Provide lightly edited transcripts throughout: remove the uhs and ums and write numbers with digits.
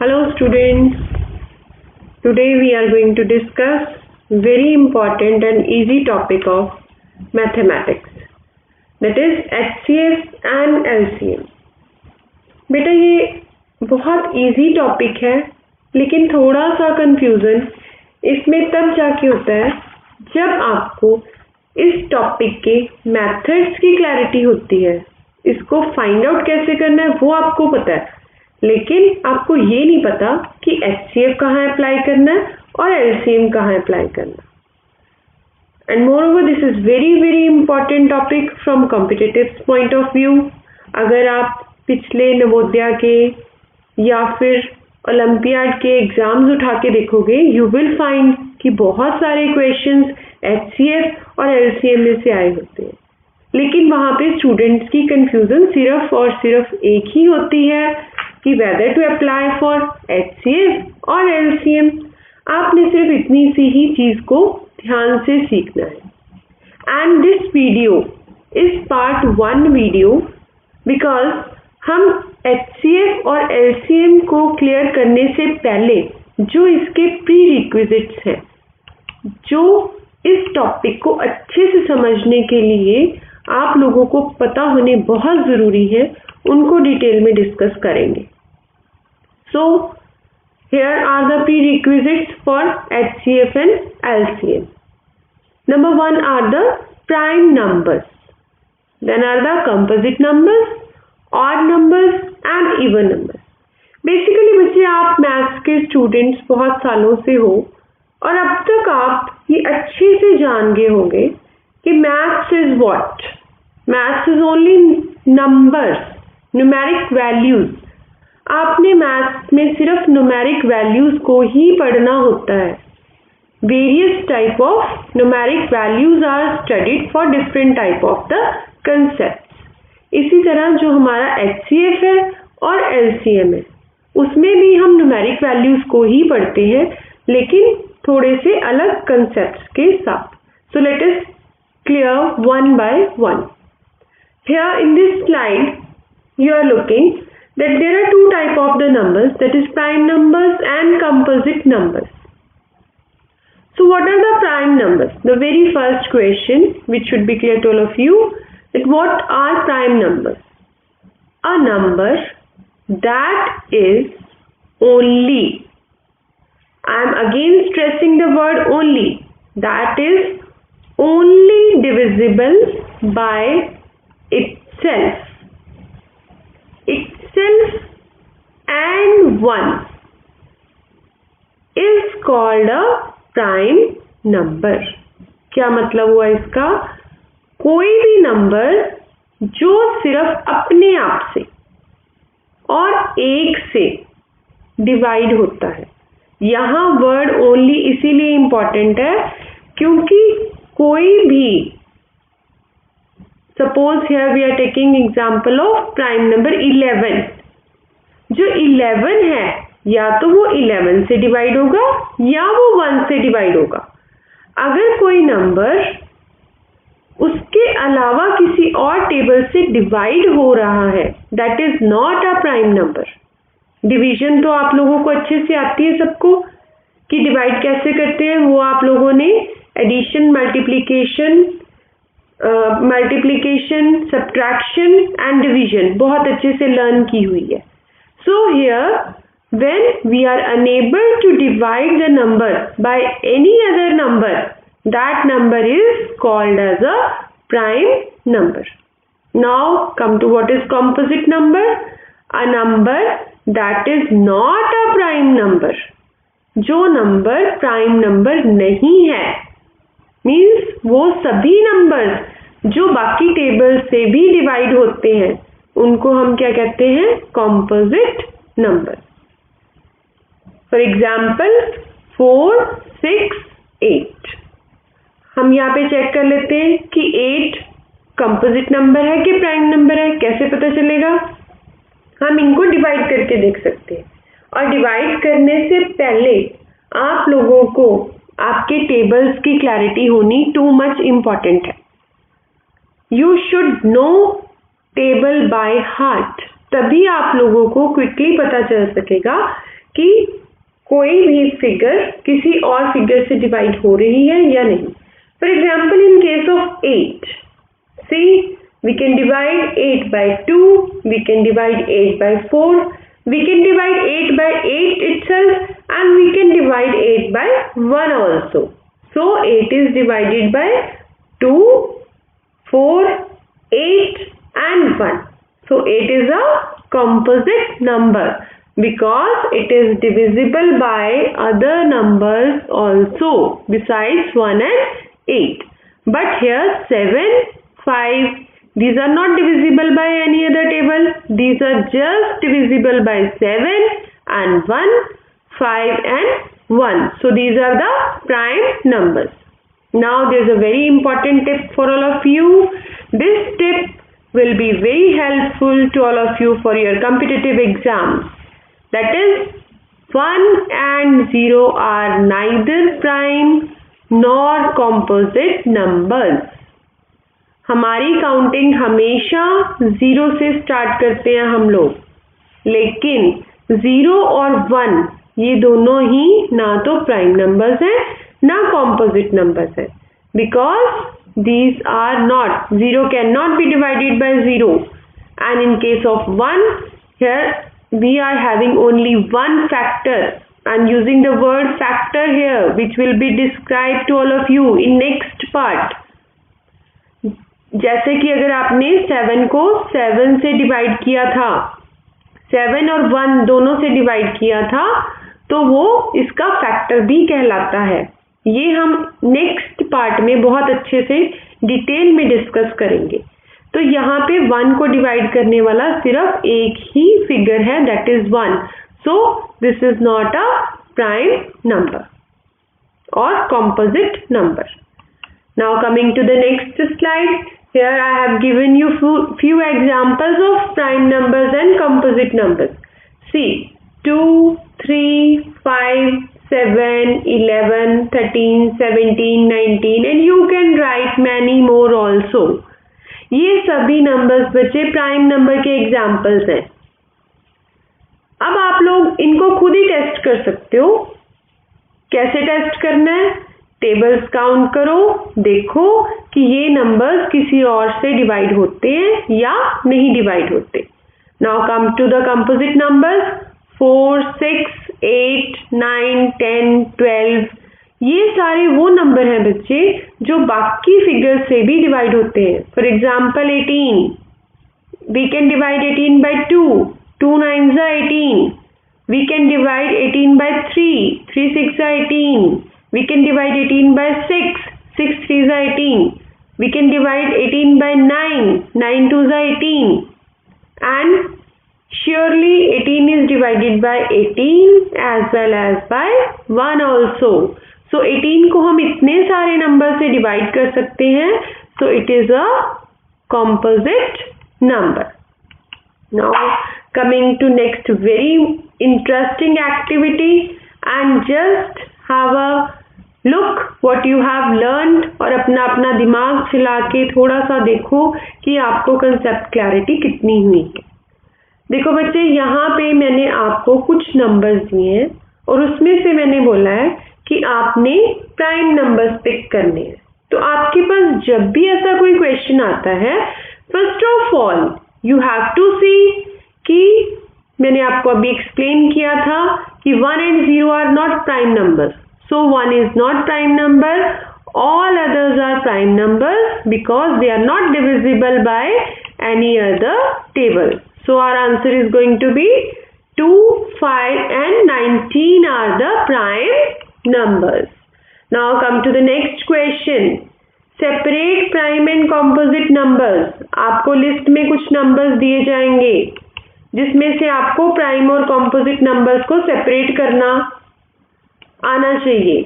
Hello students, today we are going to discuss very important and easy topic of mathematics, that is HCF and LCM. बेटा ये बहुत easy topic है, लेकिन थोड़ा सा confusion इसमें तब जाके होता है जब आपको इस टॉपिक के मेथड्स की क्लैरिटी होती है। इसको फाइंड आउट कैसे करना है वो आपको पता है, लेकिन आपको ये नहीं पता कि HCF कहाँ अप्लाई करना है और LCM कहाँ अप्लाई करना है। And more over this is very important topic from competitive point of view. अगर आप पिछले नवोदया के या फिर ओलंपियाड के एग्जाम्स उठा के देखोगे, यू विल फाइंड कि बहुत सारे क्वेश्चंस HCF और LCM में से आए होते हैं, लेकिन वहाँ पे स्टूडेंट्स की कंफ्यूजन सिर्फ और सिर्फ एक ही होती है कि whether to apply for HCF और LCM। आपने सिर्फ इतनी सी ही चीज़ को ध्यान से सीखना है। And this video is part 1 video because हम HCF और LCM को क्लियर करने से पहले जो इसके प्री रिक्विजिट्स हैं, जो इस टॉपिक को अच्छे से समझने के लिए आप लोगों को पता होने बहुत ज़रूरी है, उनको डिटेल में डिस्कस करेंगे। सो here are the prerequisites for HCF and LCM. Number 1 are the prime numbers, then are the composite numbers, odd numbers and even numbers. Basically बच्चे आप मैथ्स के स्टूडेंट्स बहुत सालों से हो और अब तक आप ये अच्छे से जान गए होंगे कि maths is what? Maths is only numbers, numeric values. आपने मैथ्स में सिर्फ न्यूमेरिक वैल्यूज को ही पढ़ना होता है। Various type of numeric values are studied for different type of the concept. इसी तरह जो हमारा HCF है और LCM है, उसमें भी हम न्यूमेरिक वैल्यूज को ही पढ़ते हैं, लेकिन थोड़े से अलग कंसेप्ट्स के साथ। So let us clear one by one. Here in this slide you are looking that there are two type of the numbers, that is prime numbers and composite numbers. So what are the prime numbers? The very first question which should be clear to all of you, that what are prime numbers? A number that is only, I am again stressing the word only, that is only divisible by itself and 1 is called a prime number. क्या मतलब हुआ इसका? कोई भी number जो सिर्फ अपने आप से और एक से डिवाइड होता है। यहाँ वर्ड ओनली इसीलिए इम्पॉर्टेंट है क्योंकि कोई भी, suppose here we are taking example of prime number 11, जो 11 है या तो वो 11 से डिवाइड होगा या वो 1 से डिवाइड होगा। अगर कोई नंबर उसके अलावा किसी और टेबल से डिवाइड हो रहा है, that is not a prime number. Division तो आप लोगों को अच्छे से आती है सबको कि डिवाइड कैसे करते हैं, वो आप लोगों ने addition, multiplication, subtraction and division बहुत अच्छे से लर्न की हुई है। So here when we are unable to divide the number by any other number, that number is called as a prime number. Now come to what is composite number. A number that is not a prime number, जो number prime number नहीं है, means वो सभी numbers जो बाकी table से भी divide होते हैं उनको हम क्या कहते हैं? Composite number. For example 4, 6, 8। हम यहाँ पे चेक कर लेते हैं कि 8 कॉम्पोजिट नंबर है कि प्राइम नंबर है। कैसे पता चलेगा? हम इनको डिवाइड करके देख सकते हैं, और डिवाइड करने से पहले आप लोगों को आपके टेबल्स की क्लैरिटी होनी टू मच इम्पॉर्टेंट है। You should know table by heart, तभी आप लोगों को क्विकली पता चल सकेगा कि कोई भी फिगर किसी और फिगर से डिवाइड हो रही है या नहीं। For example in case of 8, see we can divide 8 by 2, we can divide 8 by 4, we can divide 8 by 8 itself, and we can divide 8 by 1 also. So 8 is divided by 2, 4, 8 and 1. So 8 is a composite number because it is divisible by other numbers also besides 1 and 8. But here 7, 5, these are not divisible by any other table. These are just divisible by 7 and 1, 5 and 1. So these are the prime numbers. Now there is a very important tip for all of you. This tip will be very helpful to all of you for your competitive exams. That is, 1 and 0 are neither prime nor composite numbers. हमारी counting हमेशा 0 से start करते हैं हम लोग, लेकिन 0 और 1 ये दोनों ही ना तो प्राइम नंबर्स हैं ना कॉम्पोजिट नंबर्स हैं, because these are not, 0 can not be divided by 0, and in case of 1 here we are having only one factor. I am using the word factor here which will be described to all of you in next part. जैसे कि अगर आपने 7 को 7 से divide किया था, 7 और 1 दोनों से डिवाइड किया था, तो वो इसका फैक्टर भी कहलाता है. ये हम नेक्स्ट पार्ट में बहुत अच्छे से डिटेल में डिस्कस करेंगे. तो यहाँ पे 1 को डिवाइड करने वाला सिर्फ एक ही फिगर है, that is 1. So this is not a prime number or composite number. Now coming to the next slide, here I have given you few examples of prime numbers and composite numbers. See, 2, 3, 5, 7, 11, 13, 17, 19 and you can write many more also. ये सभी numbers बच्चे prime number के examples हैं. अब आप लोग इनको खुद ही टेस्ट कर सकते हो. कैसे टेस्ट करना है? टेबल्स काउंट करो, देखो कि ये नंबर्स किसी और से डिवाइड होते हैं या नहीं डिवाइड होते. Now come to the composite numbers. 4, 6, 8, 9, 10, 12 ये सारे वो नंबर हैं बच्चे जो बाकी फिगर से भी डिवाइड होते हैं. For example 18, we can divide 18 by 2. 2 9s are 18. We can divide 18 by 3. 3 6s are 18. We can divide 18 by 6. 6 3s are 18. We can divide 18 by 9. 9 2s are 18. And surely 18 is divided by 18 as well as by 1 also. So 18 को हम इतने सारे number से divide कर सकते हैं. So it is a composite number. Now coming to next very interesting activity, and just have a look what you have learned और अपना अपना दिमाग चला के थोड़ा सा देखो कि आपको कंसेप्ट क्लैरिटी कितनी हुई है. देखो बच्चे, यहाँ पे मैंने आपको कुछ नंबर्स दिए हैं और उसमें से मैंने बोला है कि आपने प्राइम नंबर्स पिक करने हैं. तो आपके पास जब भी ऐसा कोई क्वेश्चन आता है, first of all you have to see कि मैंने आपको अभी एक्सप्लेन किया था कि 1 and 0 are not prime numbers. So 1 is not prime number, all others are prime numbers because they are not divisible by any other table. So our answer is going to be 2, 5 and 19 are the prime numbers. Now come to the next question. Separate prime and composite numbers. आपको list में कुछ numbers दिए जाएंगे जिसमें से आपको prime और composite numbers को सेपरेट करना आना चाहिए.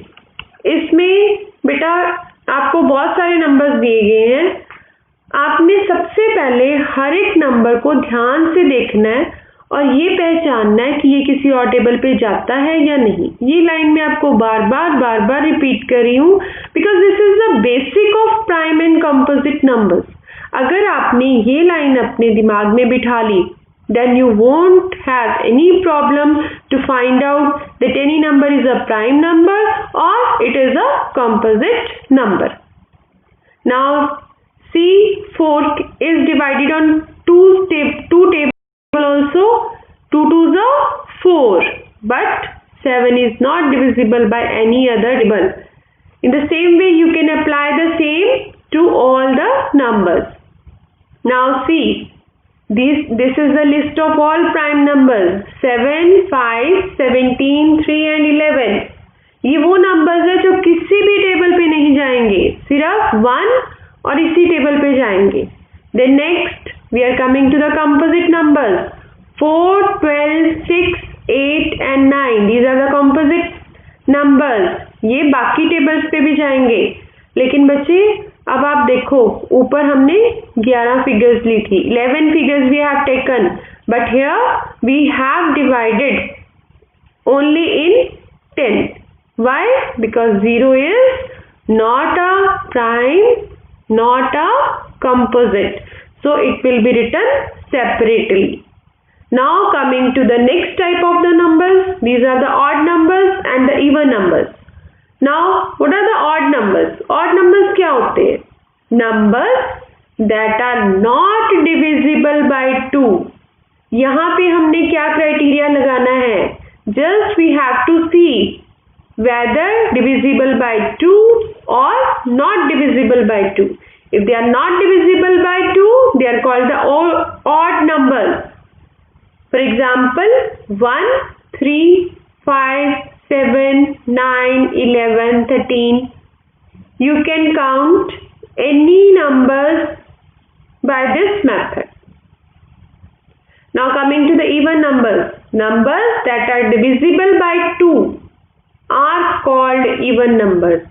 इसमें बेटा आपको बहुत सारे नंबर्स दिए गए हैं. आपने सबसे पहले हर एक नंबर को ध्यान से देखना है और ये पहचानना है कि ये किसी और टेबल पे जाता है या नहीं. ये लाइन मैं आपको बार बार रिपीट कर रही हूँ because this is the basic of prime and composite numbers. अगर आपने ये लाइन अपने दिमाग में बिठा ली, then you won't have any problem to find out that any number is a prime number or it is a composite number. Now see, 4 is divided on two table also. 2 2s are 4, but 7 is not divisible by any other table. In the same way, you can apply the same to all the numbers. Now see, this is the list of all prime numbers: 7, 5, 17, 3 and 11. ये वो numbers है जो किसी भी table पे नहीं जाएंगे, सिर्फ 1 और इसी टेबल पे जाएंगे. Then next we are coming to the composite numbers: 4, 12, 6, 8 and 9. These are the composite numbers. ये बाकी टेबल्स पे भी जाएंगे. लेकिन बच्चे अब आप देखो, ऊपर हमने 11 फिगर्स ली थी, 11 figures we have taken, but here we have divided only in 10. Why? Because 0 is not a prime, not a composite, so it will be written separately. Now coming to the next type of the numbers, these are the odd numbers and the even numbers. Now what are the odd numbers? Odd numbers क्या होते हैं? Numbers that are not divisible by 2. यहाँ पे हमने क्या criteria लगाना है? Just we have to see whether divisible by 2 or not divisible by 2. If they are not divisible by 2, they are called the odd numbers. For example, 1, 3, 5, 7, 9, 11, 13. You can count any numbers by this method. Now coming to the even numbers. Numbers that are divisible by 2 are called even numbers.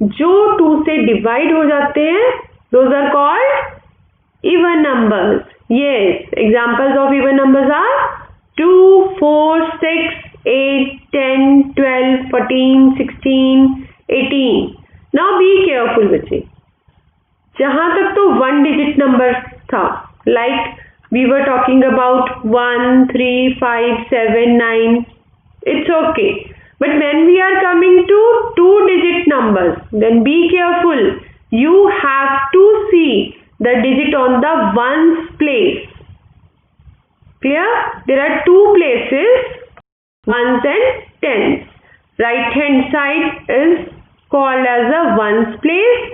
जो 2 से divide हो जाते हैं, those are called even numbers. Yes, examples of even numbers are 2, 4, 6, 8, 10, 12, 14, 16, 18. Now be careful बच्चे. जहाँ तक तो 1 digit number था, like we were talking about 1, 3, 5, 7, 9. It's okay. But when we are coming to 2 digit numbers, then be careful. You have to see the digit on the ones place. Clear? There are 2 places, ones and tens. Right hand side is called as a ones place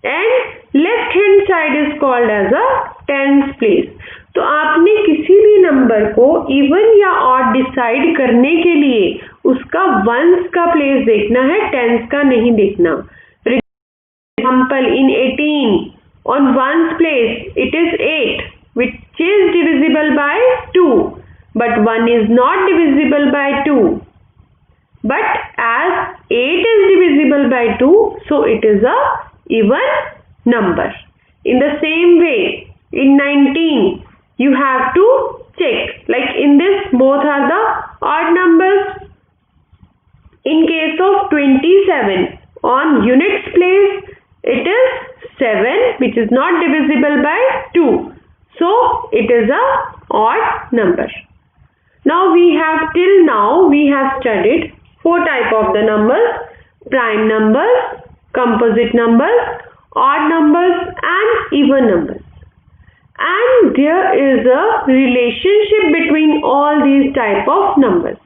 and left hand side is called as a tens place. तो आपने किसी भी number को even या odd decide करने के लिए उसका वंस का प्लेस देखना है, टेंस का नहीं देखना. For example in 18 on ones place it is 8 which is divisible by 2, but 1 is not divisible by 2. But as 8 is divisible by 2, so it is a even number. In the same way, in 19 you have to check, like in this both are the odd numbers. In case of 27 on units place it is 7 which is not divisible by 2, so it is a odd number. Now we have studied 4 type of the numbers: prime numbers, composite numbers, odd numbers and even numbers. And there is a relationship between all these type of numbers.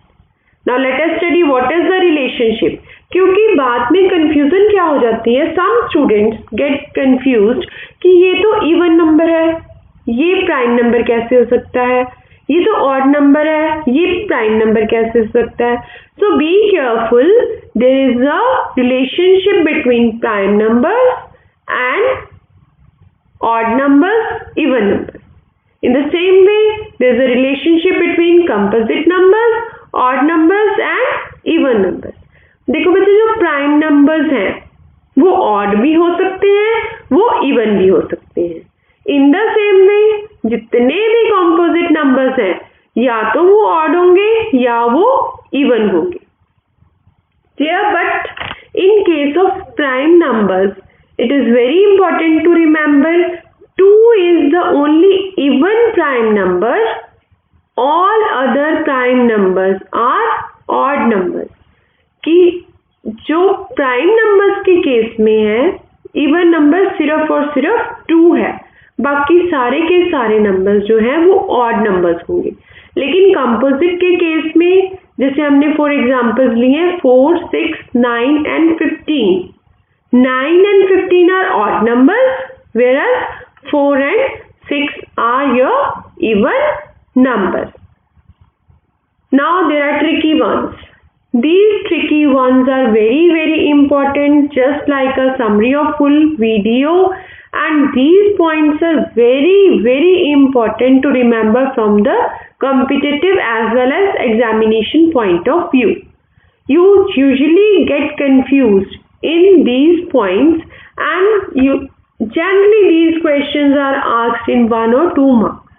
Now let us study what is the relationship. क्योंकि बाद में confusion क्या हो जाती है, some students get confused कि ये तो even number है, ये prime number कैसे हो सकता है, ये तो odd number है, ये prime number कैसे हो सकता है. So be careful, there is a relationship between prime numbers and odd numbers, even numbers. In the same way, there is a relationship between composite numbers, odd numbers and even numbers. देखो बच्चे, जो prime numbers हैं वो odd भी हो सकते हैं, वो इवन भी हो सकते हैं. इन द सेम वे जितने भी कॉम्पोजिट नंबर्स हैं या तो वो ऑड होंगे या वो इवन होंगे. Clear? But in case of prime numbers it is very important to remember 2 is the only even prime number. All other prime numbers are numbers कि जो प्राइम नंबर्स के केस में है इवन नंबर सिर्फ और सिर्फ 2 है, बाकी सारे के सारे नंबर्स जो हैं वो ऑड नंबर्स होंगे। लेकिन कंपोजिट के केस में जैसे हमने फॉर एग्जांपल्स लिए हैं 4, 6, 9 and 15। 9 and 15 are odd numbers whereas 4 and 6 are your even numbers. Now there are tricky ones. These tricky ones are very important, just like a summary of full video, and these points are very important to remember from the competitive as well as examination point of view. You usually get confused in these points and generally these questions are asked in 1 or 2 marks.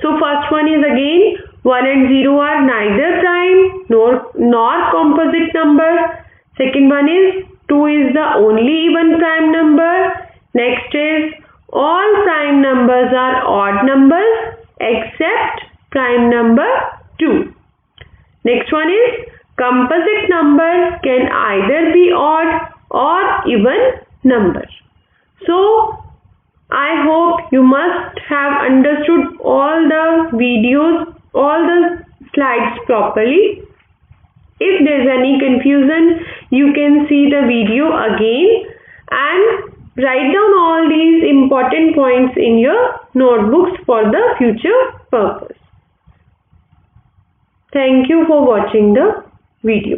So first one is again 1 and 0 are neither prime nor composite number. Second one is 2 is the only even prime number. Next is all prime numbers are odd numbers except prime number 2. Next one is composite numbers can either be odd or even numbers. So I hope you must have understood all the videos, all the slides properly. If there is any confusion, you can see the video again and write down all these important points in your notebooks for the future purpose. Thank you for watching the video.